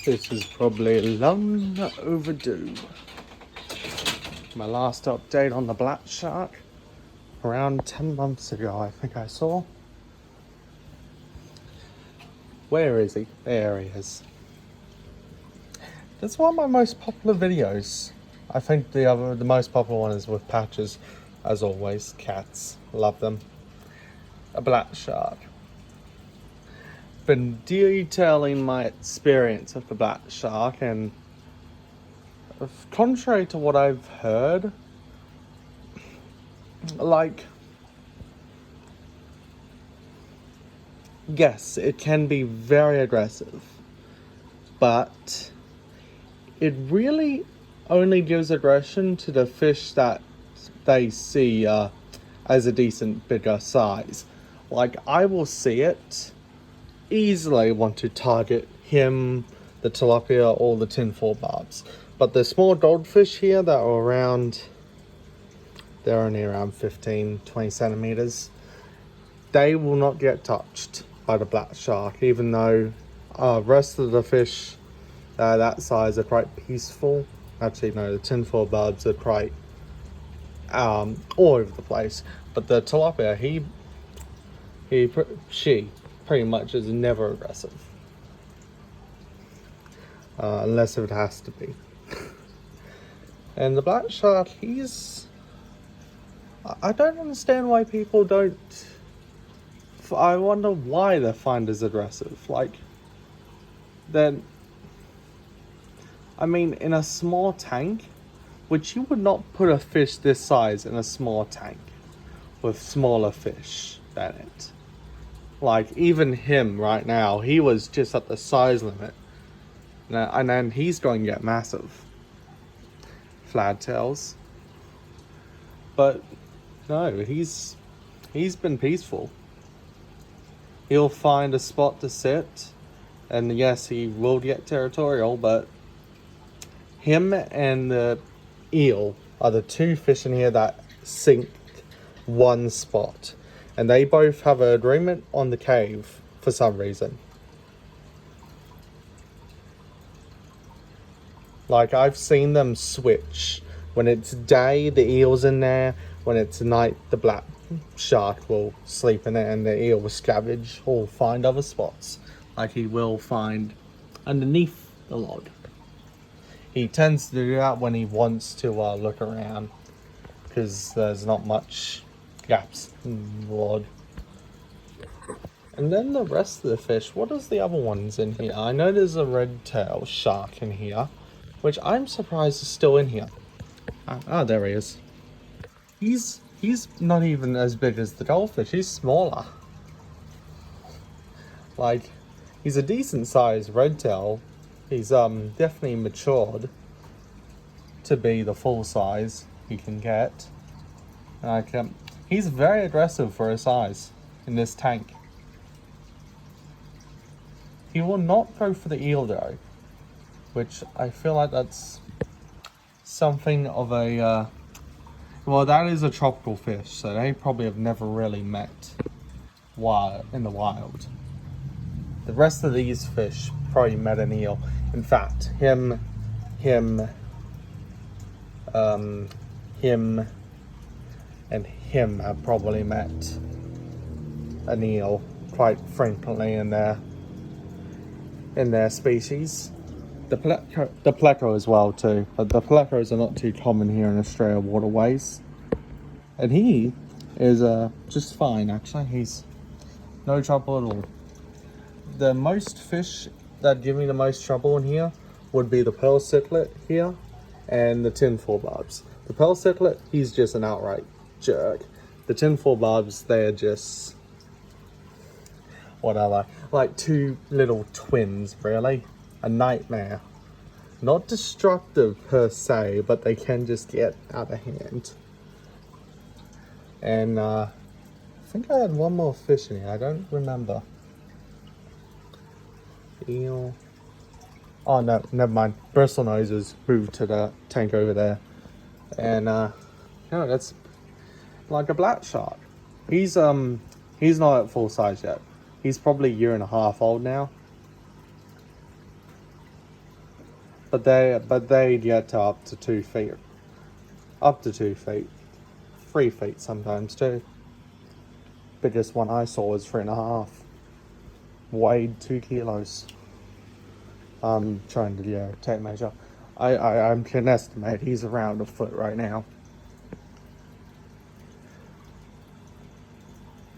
This is probably long overdue. My last update on the black shark around 10 months ago, I think I saw. Where is he? There he is. That's one of my most popular videos. I think the most popular one is with Patches, as always. Cats, love them. A black shark. Been detailing my experience of the black shark, and contrary to what I've heard, like, yes, it can be very aggressive, but it really only gives aggression to the fish that they see as a decent bigger size. Like, I will see it, easily want to target him, the tilapia, or the tinfoil barbs. But the small goldfish here that are around, they're only around 15-20 centimeters, they will not get touched by the black shark, even though rest of the fish that size are quite peaceful. Actually, no, the tinfoil barbs are quite all over the place. But the tilapia, she pretty much is never aggressive. Unless it has to be. And the black shark, I don't understand why people don't... I wonder why they find as aggressive. Like, then... I mean, in a small tank, which you would not put a fish this size in a small tank with smaller fish than it. Like, even him right now, he was just at the size limit. And then he's going to get massive. Flattails. But, no, he's been peaceful. He'll find a spot to sit. And yes, he will get territorial, but him and the eel are the two fish in here that sink one spot. And they both have an agreement on the cave for some reason. Like, I've seen them switch. When it's day, the eel's in there. When it's night, the black shark will sleep in it, and the eel will scavenge or find other spots. Like, he will find underneath the log. He tends to do that when he wants to look around, because there's not much gaps in the log. And then the rest of the fish, what is the other ones in here? I know there's a red-tailed shark in here, which I'm surprised is still in here. There he is. He's not even as big as the goldfish, he's smaller. Like, he's a decent sized red-tail. He's definitely matured to be the full size he can get. Like, he's very aggressive for his size in this tank. He will not go for the eel though, which I feel like that's something of a, well, that is a tropical fish, so they probably have never really met in the wild. The rest of these fish probably met an eel. In fact, him, and him have probably met an eel quite frequently in their species. The pleco as well too, but the plecos are not too common here in Australia waterways. And he is just fine actually. He's no trouble at all. The most fish that give me the most trouble in here would be the pearl cichlid here and the tinfoil barbs. The pearl cichlid, he's just an outright jerk. The tinfoil barbs, they're just, what are they? Like two little twins, really. A nightmare. Not destructive per se, but they can just get out of hand. And I think I had one more fish in here, I don't remember. Eel. Oh no, never mind. Bristlenoses moved to the tank over there. And no, that's like a black shark. He's not at full size yet. He's probably a year and a half old now. They get to up to 2 feet, up to 2 feet, 3 feet sometimes too. Biggest one I saw was 3.5, weighed 2 kilos. I'm trying to tape measure. I can estimate he's around a foot right now.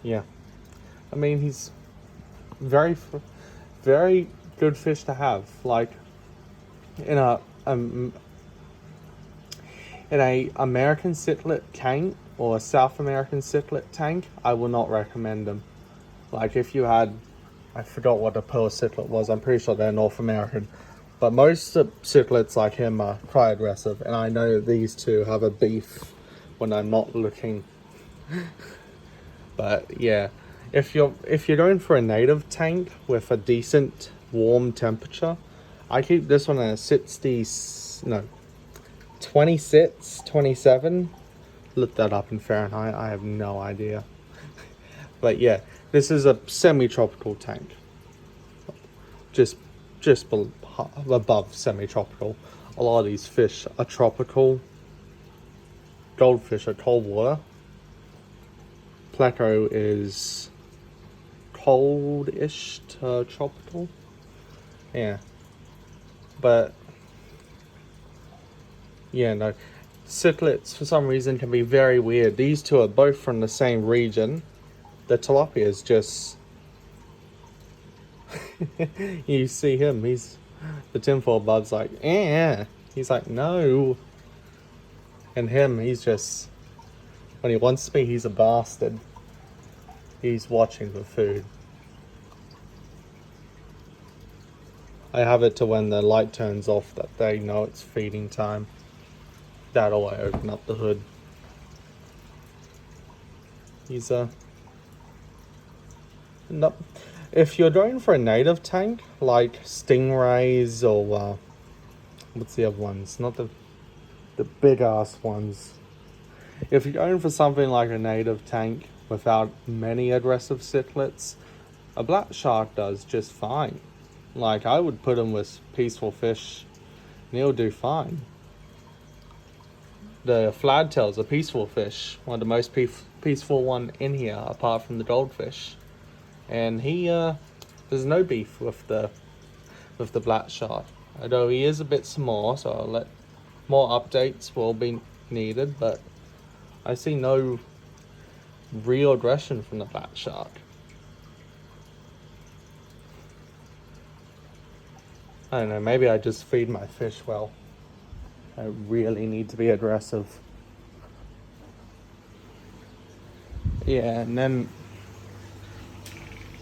Yeah, I mean he's very very good fish to have. Like in a American citlet tank or a South American citlet tank, I will not recommend them. Like if you had, I forgot what a pearl citlet was. I'm pretty sure they're North American, but most citlets like him are quite aggressive, and I know these two have a beef when I'm not looking. But yeah, if you're going for a native tank with a decent warm temperature, I keep this one at 26, 27. Look that up in Fahrenheit. I have no idea. But yeah, this is a semi-tropical tank. Just above semi-tropical. A lot of these fish are tropical. Goldfish are cold water. Pleco is cold-ish to tropical. Yeah. But yeah, no. Cichlids for some reason can be very weird. These two are both from the same region. The tilapia is just you see him, he's the tinfoil bud's like, eh. He's like, no. And him, he's just, when he wants to be, he's a bastard. He's watching for food. I have it to when the light turns off that they know it's feeding time. That'll I open up the hood. He's no. If you're going for a native tank like stingrays or what's the other ones? Not the big ass ones. If you're going for something like a native tank without many aggressive cichlets, a black shark does just fine. Like I would put him with peaceful fish, and he'll do fine. The fladtail's a peaceful fish, one of the most peaceful one in here, apart from the goldfish. And he, there's no beef with the black shark. Although he is a bit small, so I'll let more updates will be needed. But I see no real aggression from the black shark. I don't know. Maybe I just feed my fish well. I really need to be aggressive. Yeah, and then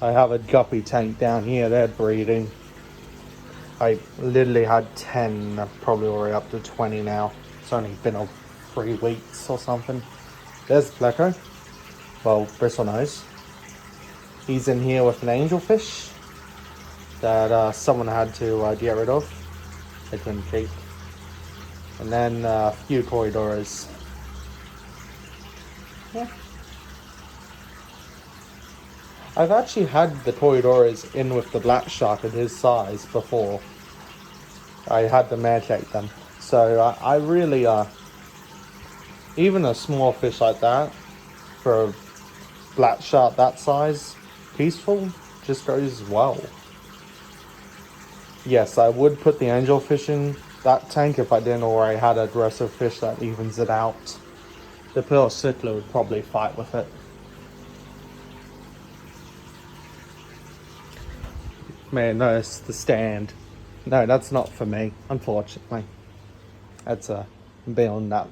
I have a guppy tank down here. They're breeding. I literally had 10, probably already up to 20 now. It's only been 3 weeks or something. There's Pleco. Well, bristlenose. He's in here with an angelfish that someone had to get rid of. They couldn't keep. And then a few Corydoras. Yeah. I've actually had the Corydoras in with the black shark at his size before. I had to medicate them. So I really, even a small fish like that, for a black shark that size, peaceful, just goes well. Yes, I would put the angelfish in that tank if I didn't already had aggressive fish that evens it out. The pearl citlet would probably fight with it. Man, no, it's the stand. No, that's not for me, unfortunately. That's a bill that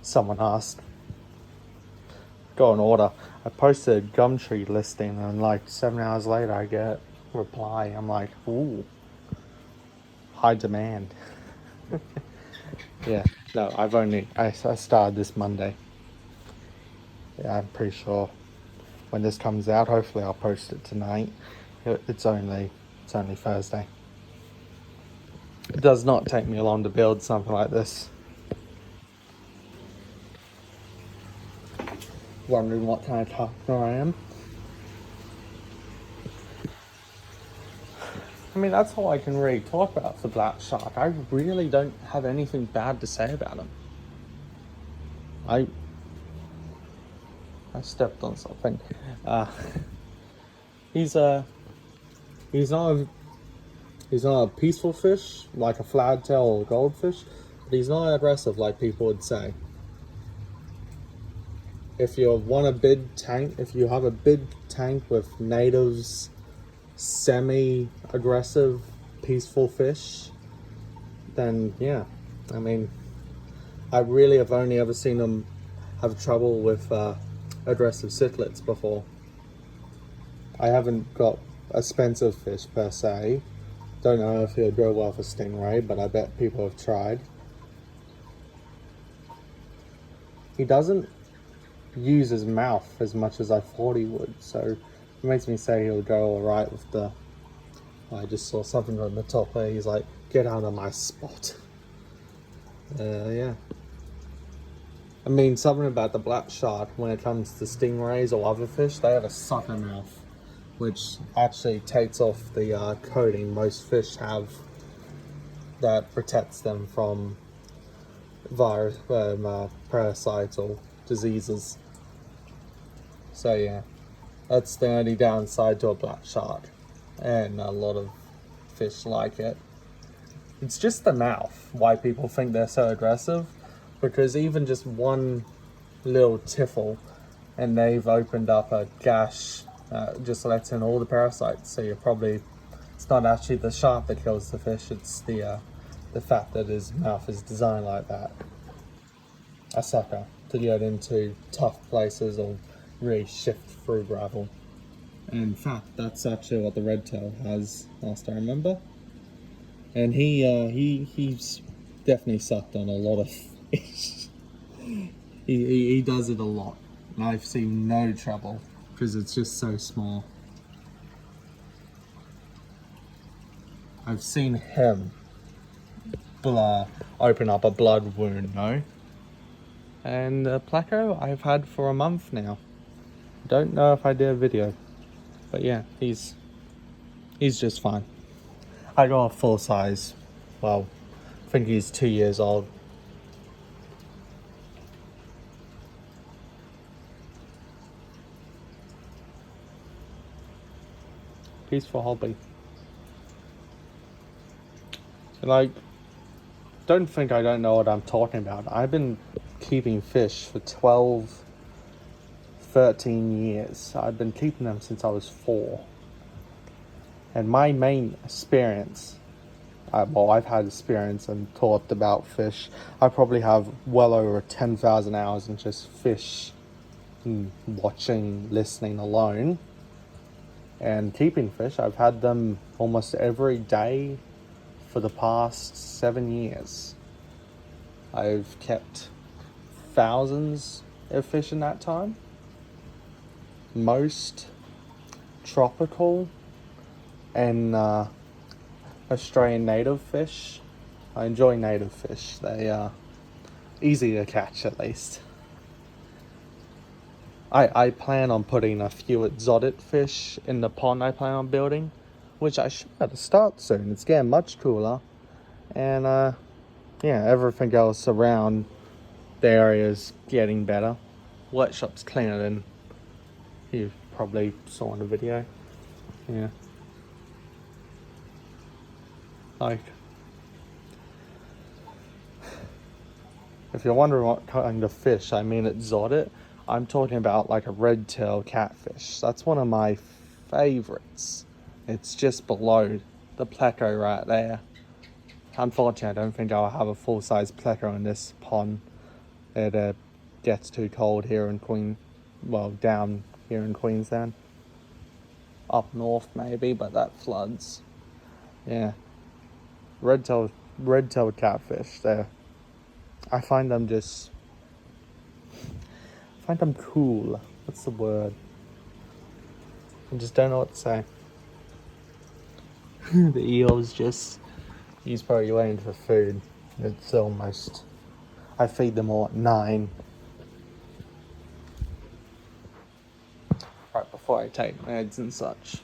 someone asked. Go in order. I posted a Gumtree listing and like 7 hours later I get a reply. I'm like, ooh, high demand. Yeah, no, I started this Monday. Yeah, I'm pretty sure when this comes out, hopefully I'll post it tonight. It's only Thursday. It does not take me long to build something like this. Wondering what kind of partner I am? I mean, that's all I can really talk about for black shark. I really don't have anything bad to say about him. I stepped on something. Uh, he's a he's not a peaceful fish like a flattail or goldfish, but he's not aggressive like people would say. If you have a big tank with natives, semi-aggressive, peaceful fish, then yeah, I mean, I really have only ever seen them have trouble with aggressive cichlids before. I haven't got a expensive fish per se. Don't know if he'll go well for stingray, but I bet people have tried. He doesn't use his mouth as much as I thought he would, so it makes me say he'll go alright with the... I just saw something on the top there. He's like, get out of my spot. Yeah. I mean, something about the black shark when it comes to stingrays or other fish, they have a sucker mouth, which actually takes off the coating most fish have that protects them from virus, parasites or diseases. So yeah, that's the only downside to a black shark, and a lot of fish like it. It's just the mouth, why people think they're so aggressive, because even just one little tiffle and they've opened up a gash, just lets in all the parasites. So it's not actually the shark that kills the fish, it's the fact that his mouth is designed like that. A sucker to get into tough places or really shift through gravel. And in fact, that's actually what the redtail has, last I remember. And he's definitely sucked on a lot of fish. he does it a lot, and I've seen no trouble because it's just so small. I've seen him open up a blood wound, no? And Pleco I've had for a month now. Don't know if I did a video, but yeah, he's just fine. I got a full size, well, I think he's 2 years old. Peaceful hobby. Like, don't think I don't know what I'm talking about. I've been keeping fish for 12, 13 years. I've been keeping them since I was 4. And my main experience, I've had experience and taught about fish. I probably have well over 10,000 hours in just fish, watching, listening alone. And keeping fish, I've had them almost every day for the past 7 years. I've kept thousands of fish in that time. Most tropical and Australian native fish. I enjoy native fish. They are easy to catch, at least. I plan on putting a few exotic fish in the pond I plan on building, which I should have to start soon. It's getting much cooler, and yeah, everything else around the area is getting better. Workshop's cleaner than you probably saw in the video. Yeah. Like, if you're wondering what kind of fish I mean exotic, I'm talking about like a red-tailed catfish. That's one of my favorites. It's just below the pleco right there. Unfortunately, I don't think I'll have a full-size pleco in this pond. It gets too cold here in down here in Queensland. Up north maybe, but that floods. Yeah. Red-tailed catfish, I find them cool. What's the word? I just don't know what to say. The eels he's probably waiting for food. It's almost, I feed them all at 9. Right before I take meds and such.